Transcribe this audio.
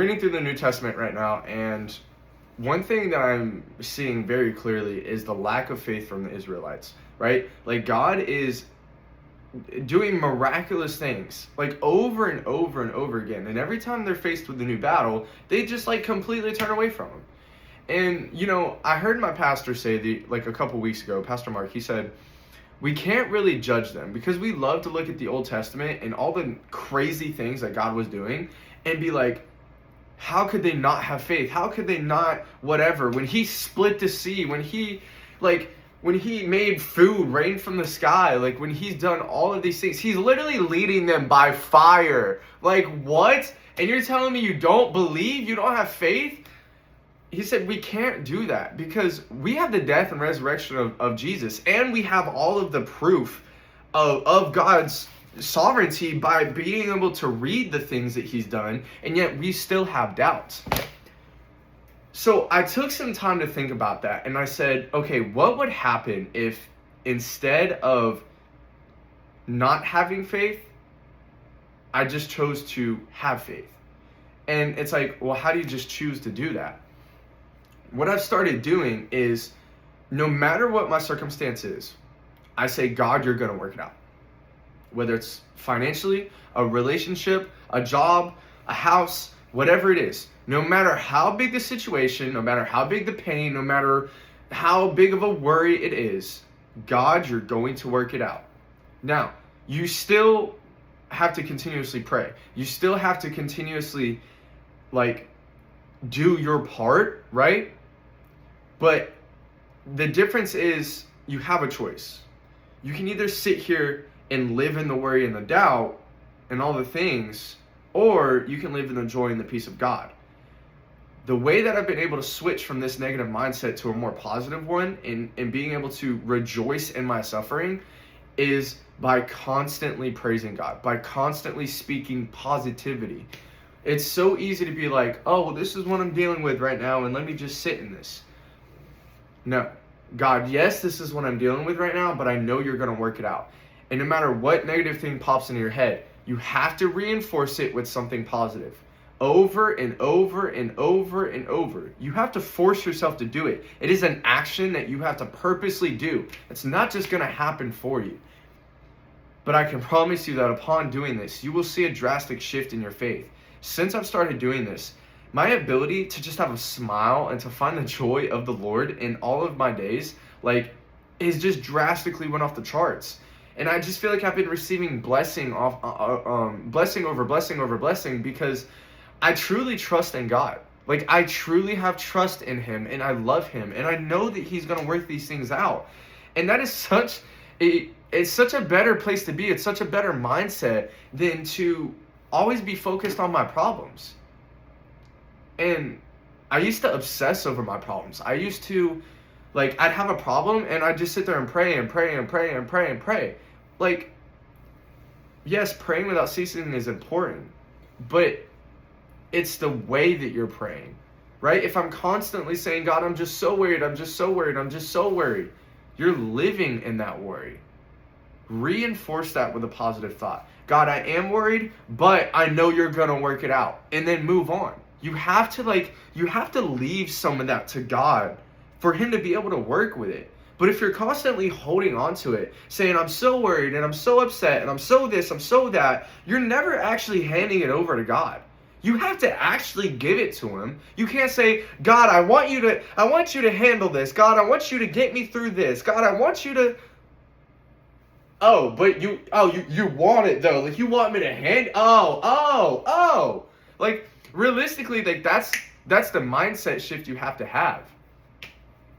Reading through the New Testament right now, and one thing that I'm seeing very clearly is the lack of faith from the Israelites, right? Like, God is doing miraculous things, like, over and over and over again. And every time they're faced with a new battle, they just, like, completely turn away from him. And, I heard my pastor say, like, a couple weeks ago, Pastor Mark, he said, we can't really judge them because we love to look at the Old Testament and all the crazy things that God was doing and be like, how could they not have faith? How could they not whatever? When he split the sea, when he made food rain from the sky, like when he's done all of these things, he's literally leading them by fire. Like, what? And you're telling me you don't believe? You don't have faith? He said we can't do that because we have the death and resurrection of Jesus, and we have all of the proof of God's sovereignty by being able to read the things that he's done, and yet we still have doubts. So I took some time to think about that, and I said, okay, what would happen if instead of not having faith, I just chose to have faith? And it's like, well, how do you just choose to do that? What I've started doing is, no matter what my circumstance is, I say, God, you're going to work it out. Whether it's financially, a relationship, a job, a house, whatever it is. No matter how big the situation, no matter how big the pain, no matter how big of a worry it is, God, you're going to work it out. Now, you still have to continuously pray. You still have to continuously, do your part, right? But the difference is you have a choice. You can either sit here and live in the worry and the doubt and all the things, or you can live in the joy and the peace of God. The way that I've been able to switch from this negative mindset to a more positive one and being able to rejoice in my suffering is by constantly praising God, by constantly speaking positivity. It's so easy to be like, oh, well, this is what I'm dealing with right now, and let me just sit in this. No. God, yes, this is what I'm dealing with right now, but I know you're going to work it out. And no matter what negative thing pops into your head, you have to reinforce it with something positive. Over and over and over and over. You have to force yourself to do it. It is an action that you have to purposely do. It's not just going to happen for you. But I can promise you that upon doing this, you will see a drastic shift in your faith. Since I've started doing this, my ability to just have a smile and to find the joy of the Lord in all of my days, is just drastically went off the charts. And I just feel like I've been receiving blessing over blessing over blessing because I truly trust in God. I truly have trust in him, and I love him, and I know that he's going to work these things out. And that is it's such a better place to be. It's such a better mindset than to always be focused on my problems. And I used to obsess over my problems. I used to, I'd have a problem and I'd just sit there and pray and pray and pray and pray and pray. Yes, praying without ceasing is important, but it's the way that you're praying, right? If I'm constantly saying, God, I'm just so worried, I'm just so worried, I'm just so worried, you're living in that worry. Reinforce that with a positive thought. God, I am worried, but I know you're going to work it out. And then move on. You have to leave some of that to God for him to be able to work with it. But if you're constantly holding on to it, saying, I'm so worried and I'm so upset and I'm so this, I'm so that, you're never actually handing it over to God. You have to actually give it to him. You can't say, God, I want you to handle this. God, I want you to get me through this. God, I want you to... But you want it though. You want me to realistically, that's the mindset shift you have to have.